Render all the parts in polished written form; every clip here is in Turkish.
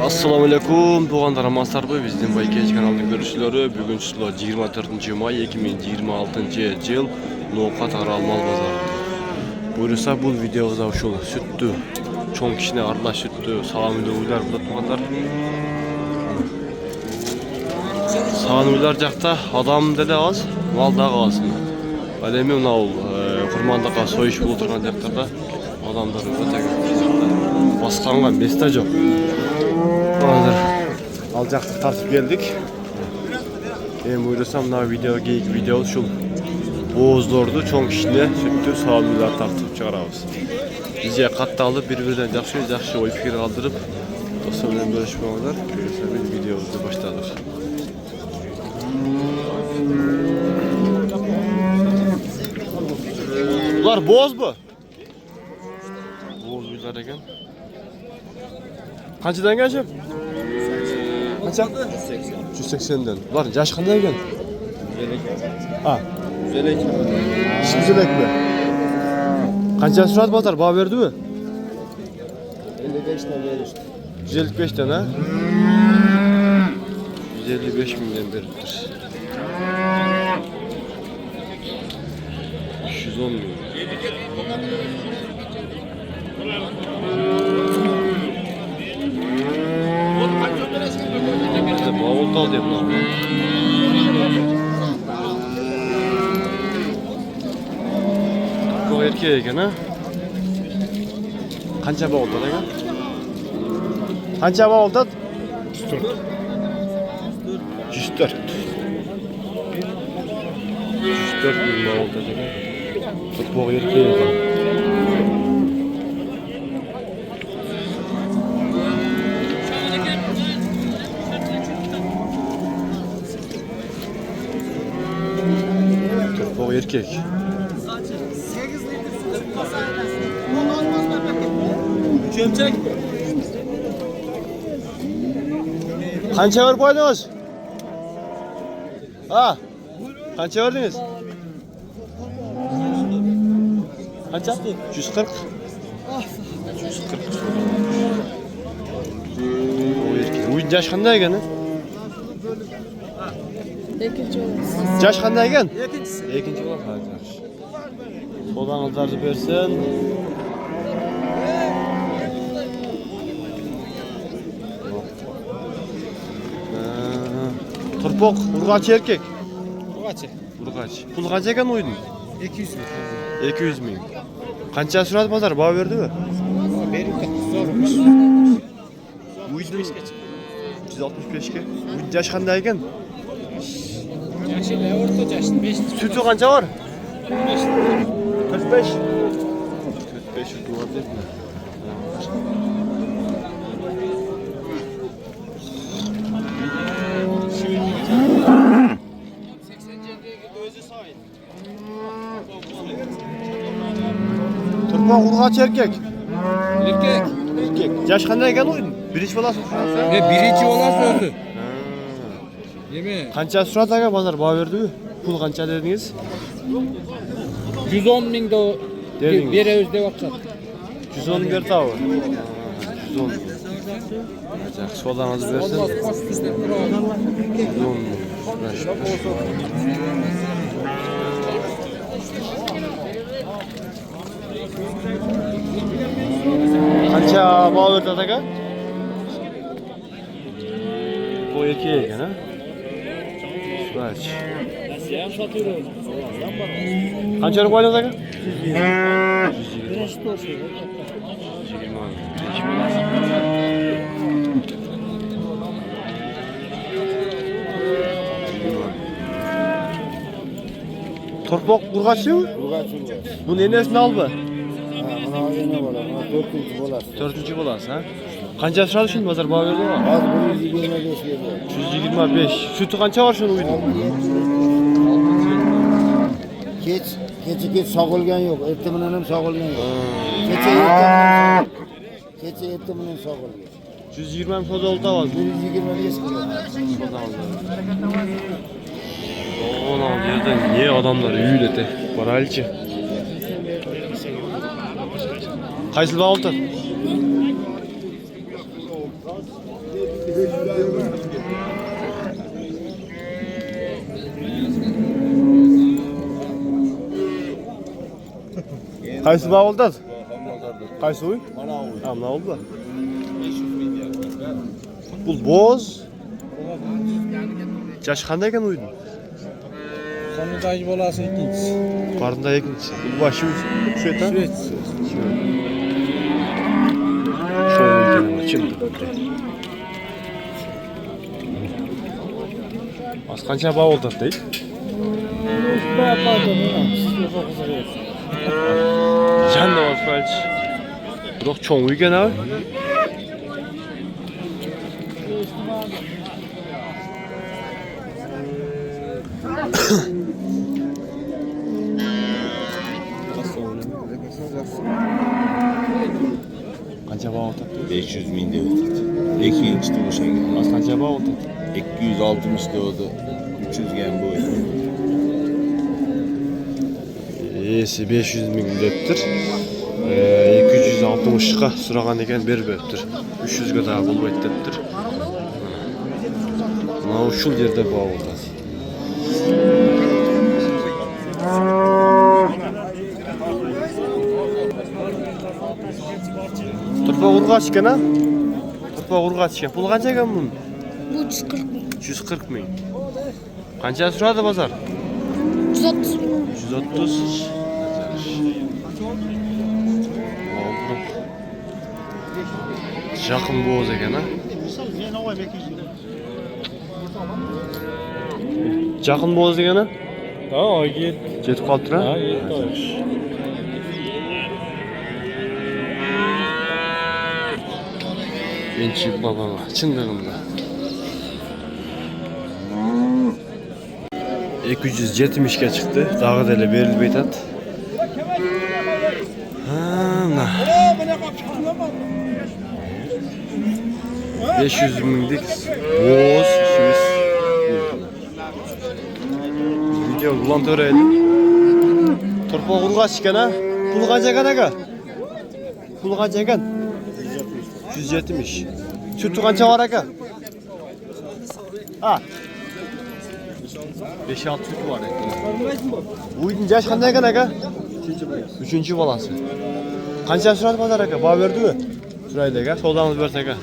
Assalamu alaikum. Tuğanlar Amansarby bizden Baykej kanalının görüşleri. Bugün sizler 24 May 2026 yıl Nokat Aralmal Bazarı'nda. Buyursa bu videoda uşul süttü. Çoğun kişine arla süttü. Sağlamıyla uylar burada tuğanlar. Sağlamıylar jakta adam dele az, mal da kalsın. Alemi ona ol. Kurmandaka soyuş bulturgan jaktarda adamlar öte baskangan mesaj yok. Hazır alacaktık tartip geldik. Buyursam na video şu boğuzlordu çoğun kişine süttü sağlamıyla tartıp çıkarabız. Bizce katta alıp birbirinden jakşı oy fikir kaldırıp dostlarla bölüşme olar. Buyursa biz videomuzu başladık. Bunlar boğaz mı? Boğaz bizler eken. Kaçıdan geleceğim? Kaça? 180'den. Var yaş kanday eken? Ha. Güzelek. Güzelek mi? Kaça surat batar? Bağ verdi mi? 55'ten vermiştim. 155'ten ha? 155 milyon verirdir. 210 milyon. Bağ oldu diye bunu. Bu erkeğe eken ha? Kança bağ oldu eken? Kança bağ oldu? 104. 104. 104 bin bağ oldu eken. Bu erkeğe eken. Bu erkek. 8 litre çömçek. Kança var koydunuz? Ha? Kança verdiniz? Kança? 140. 140. Bu erkek. Uyun yaş kanday eken? İkinci olsun. Yaş kanday eken? İkincisi. İkinci olan kardeş. Sodan altarcı versin. Turpok, urgaç erkek. Urgaç. Urgaç. Pul kança eken uydun? 200 bin. 200 bin. Kança surat bazar, bağ verdi mi? Benim zormuş. Uydun 165'ke. Uydun yaş kanday eken? Yaşıyla orta yaşlı 5 litre. Sütü kança var? 5 litre. 45. 45 duvar değil mi? Turpok urgaç erkek. Erkek. Erkek. Yaş kanday eken uydun? Birinci balasın. Birinci olan sözdü. Değil Kança surat eken bazar, bağ verdi mi? Pul kança dediniz? 110 bin de o Dediniz. bir özde bakacak. 110 bir tavı. 110. Acak soldan az versin. Olmaz koş bizde bir oldu. 110. Kança bağ verdi ataka? Bu erkeğe eken ha? Süraç. Kança koydunuz ataka? 120. Torpok urgaçlı mı? Urgaç. Bunun enesini al mı? Buna yine bola. Buna 4. bola. 4. bolası ha? Kança sıralı şimdi bazar bağ verdi mi? Az 125 veriyor. 125. Sütü kança var şunu uydun? Keçi sağolgan yok. Erteminen hem sağolgan yok. Keçi erteminen sağolgan. 120 soda oldu var. 125 kilo. Soda aldı. Ona yerden niye adamlar üyüledi? Baralçı. Kaysıl bağ oldu? Qaysi bağıldı? Qaysi uy? Mana oldu. Bu boz. Yaş qanday ekan uydun? Sonundaki bolası ikincisi. Qarında ikincisi. Bu başı şu etan? Süreç. Şöyle şimdi. Az qancha bağ oldu deydi? Can da var felç. Biroq cho'ng uygan abi. Qancha bağ oldu? 500 ming devdi. 2-inchi tug'ishgan. Az qancha bağ oldu? 260 devdi. 300 gam bu. Esi 500 ming deptir. 260 ga so'ragan ekan berib beribdir. 300 ga daha bo'lmaydi deptir. Mana shu yerda bağ oldu. Turpa urg'ach ekan ha? Turpa urg'ach ekan. Pul qancha ekan bunun? Bu 140 bin. 140 ming. Qancha so'radi bozor? 130 bin. 130. Жақын боз екен, а? Жақын боз екен, а? Ha, git. Жетіп қалып тұр, а? Ha, git. Меншік бабаға, шындығында. 270'ge çıktı. Dağı dele verilmeydi at. Ana. 500 minglik boz işimiz. Video bulan töreydi. Turpa kurgaç ekan ha. Pul qancha ekan aka? Pul qancha ekan? 170. Sütü qancha var aka? Ha. 5-6 süt var ekan. Uydun yaş qanday ekan aka? 3-chi bolasi. Qancha so'radi bozor aka? Baho berdimi? So'raydi aka. So'ldamiz bersa aka.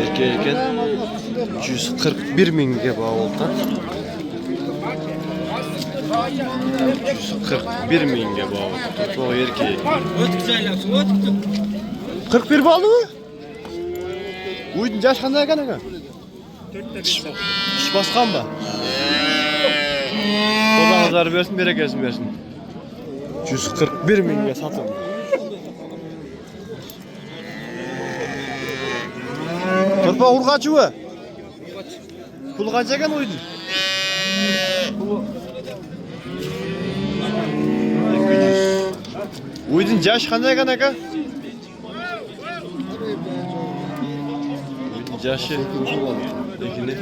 Erkek eken 141 mingga baho oldu. 141 mingga baho oldu. Çok erkek. 41 bağlı mı? Uydun yaş qanday ekan aka? İş basqan mı? Odağızlar versin, bereketsin versin. 141 mingga satıldı. Turpa urg'achi u. Pul qancha ekan uydun? Uydun yaş qanday ekan aka? Uydun yaşı ekini.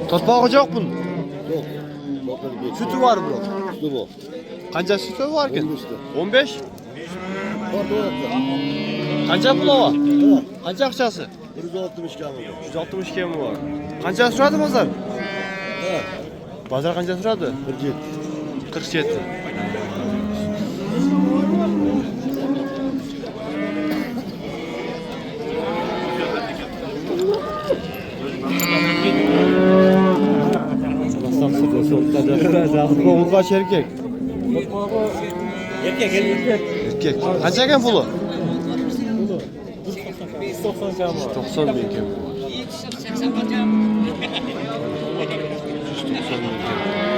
Torpog'i yo'q bunun. Yok. Sütü var bro. Sütü bu. Qancha sütü var ekan? 15. Orta Qancha puli var? Qancha aqchasi? 160 kami. 160 kemi var. Qancha so'radi bozor? Bozor qancha so'radi? 47. 47. Urg'achi erkek. Erkek. Qancha ekan puli? 90 ming ekan. 190 ming ekan.